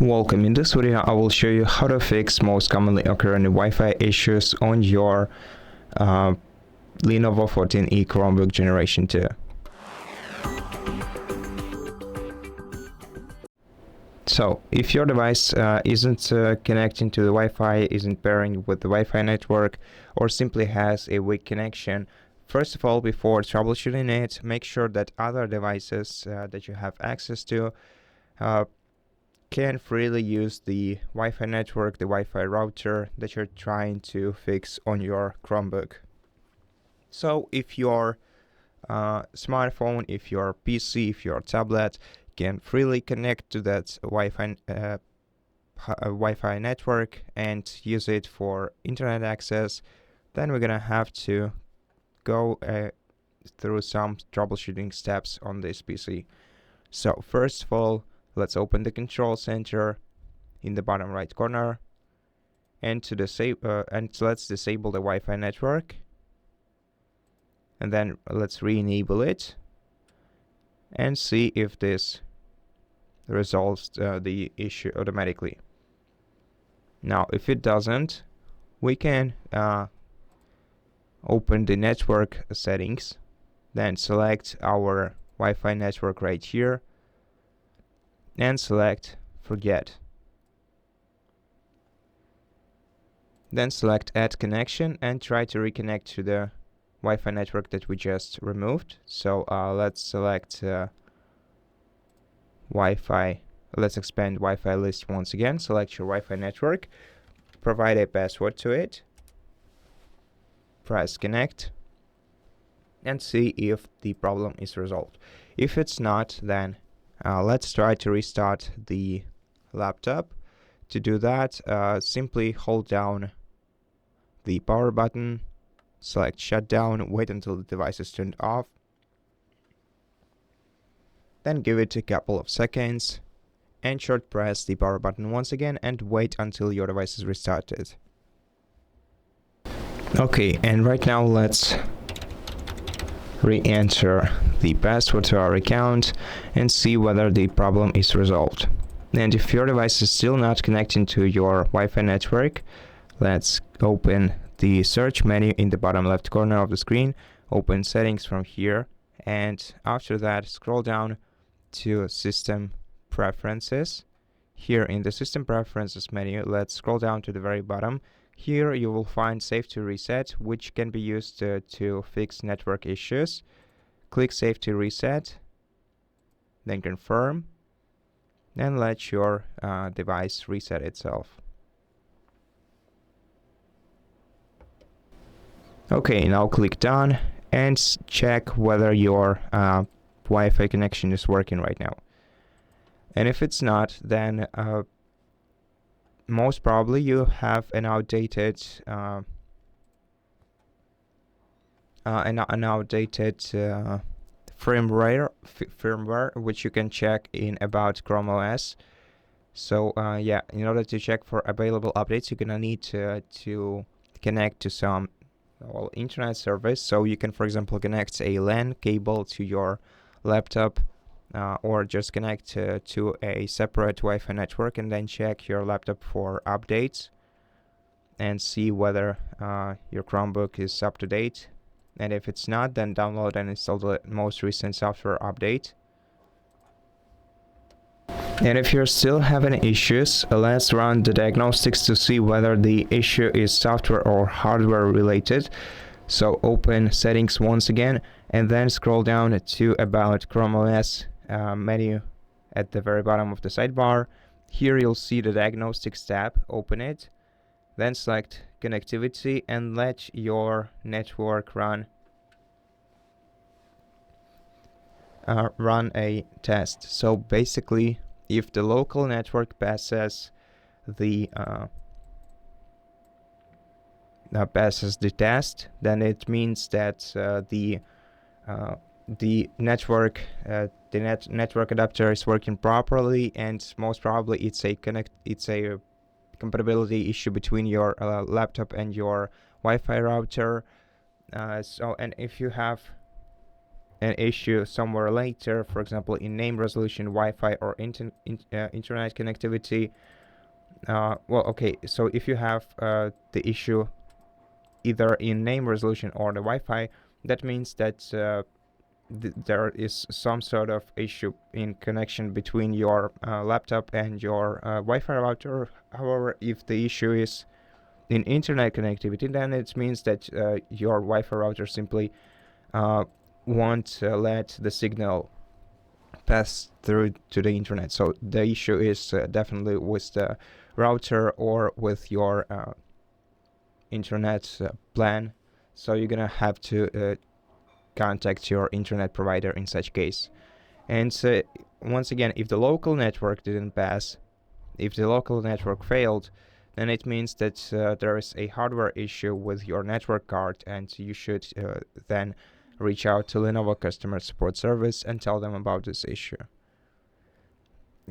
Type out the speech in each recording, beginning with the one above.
Welcome. In this video, I will show you how to fix most commonly occurring Wi-Fi issues on your LENOVO 14e Chromebook Generation 2. So, if your device isn't connecting to the Wi-Fi, isn't pairing with the Wi-Fi network, or simply has a weak connection, first of all, before troubleshooting it, make sure that other devices that you have access to can freely use the Wi-Fi network, the Wi-Fi router that you're trying to fix on your Chromebook. So if your smartphone, if your PC, if your tablet can freely connect to that Wi-Fi network and use it for internet access, then we're gonna have to go through some troubleshooting steps on this PC. So first of all, let's open the control center in the bottom right corner, and let's disable the Wi-Fi network, and then let's re-enable it and see if this resolves the issue automatically. Now, if it doesn't, we can open the network settings, then select our Wi-Fi network right here, and select Forget. Then select Add Connection and try to reconnect to the Wi-Fi network that we just removed. So let's select Wi-Fi. Let's expand Wi-Fi list once again. Select your Wi-Fi network, provide a password to it, press Connect, and see if the problem is resolved. If it's not, then let's try to restart the laptop. To do that, simply hold down the power button, select shutdown, wait until the device is turned off, then give it a couple of seconds and short press the power button once again and wait until your device is restarted. Okay, and right now let's re-enter the password to our account and see whether the problem is resolved. And if your device is still not connecting to your Wi-Fi network, let's open the search menu in the bottom left corner of the screen, open settings from here, and after that scroll down to System Preferences. Here in the System Preferences menu, let's scroll down to the very bottom. Here you will find Safety Reset, which can be used to fix network issues. Click Safety Reset, then confirm, and let your device reset itself. Okay, now click Done and check whether your Wi-Fi connection is working right now. And if it's not, then most probably you have an outdated firmware which you can check in About Chrome OS. So yeah, in order to check for available updates, you're gonna need to connect to some internet service. So you can, for example, connect a LAN cable to your laptop, or just connect to a separate Wi-Fi network and then check your laptop for updates and see whether your Chromebook is up to date. And if it's not, then download and install the most recent software update. And if you're still having issues, let's run the diagnostics to see whether the issue is software or hardware related. So open Settings once again and then scroll down to About Chrome OS menu at the very bottom of the sidebar. Here you'll see the Diagnostics tab. Open it, then select Connectivity and let your network run a test. So basically, if the local network passes the test, then it means that the network adapter is working properly, and most probably it's a compatibility issue between your laptop and your Wi-Fi router. And if you have an issue somewhere later, for example in name resolution, Wi-Fi, or internet connectivity, well, okay, so if you have the issue either in name resolution or the Wi-Fi, that means that there is some sort of issue in connection between your laptop and your Wi-Fi router. However, if the issue is in internet connectivity, then it means that your Wi-Fi router simply won't let the signal pass through to the internet. So the issue is definitely with the router or with your internet plan. So you're gonna have to contact your internet provider in such case. And once again, if the local network didn't pass, if the local network failed, then it means that there is a hardware issue with your network card, and you should then reach out to Lenovo customer support service and tell them about this issue.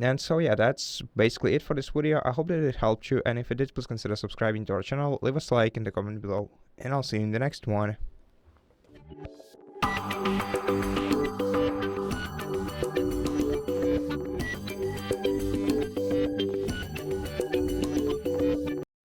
And so yeah, that's basically it for this video. I hope that it helped you, and if it did, please consider subscribing to our channel, leave us a like in the comment below, and I'll see you in the next one.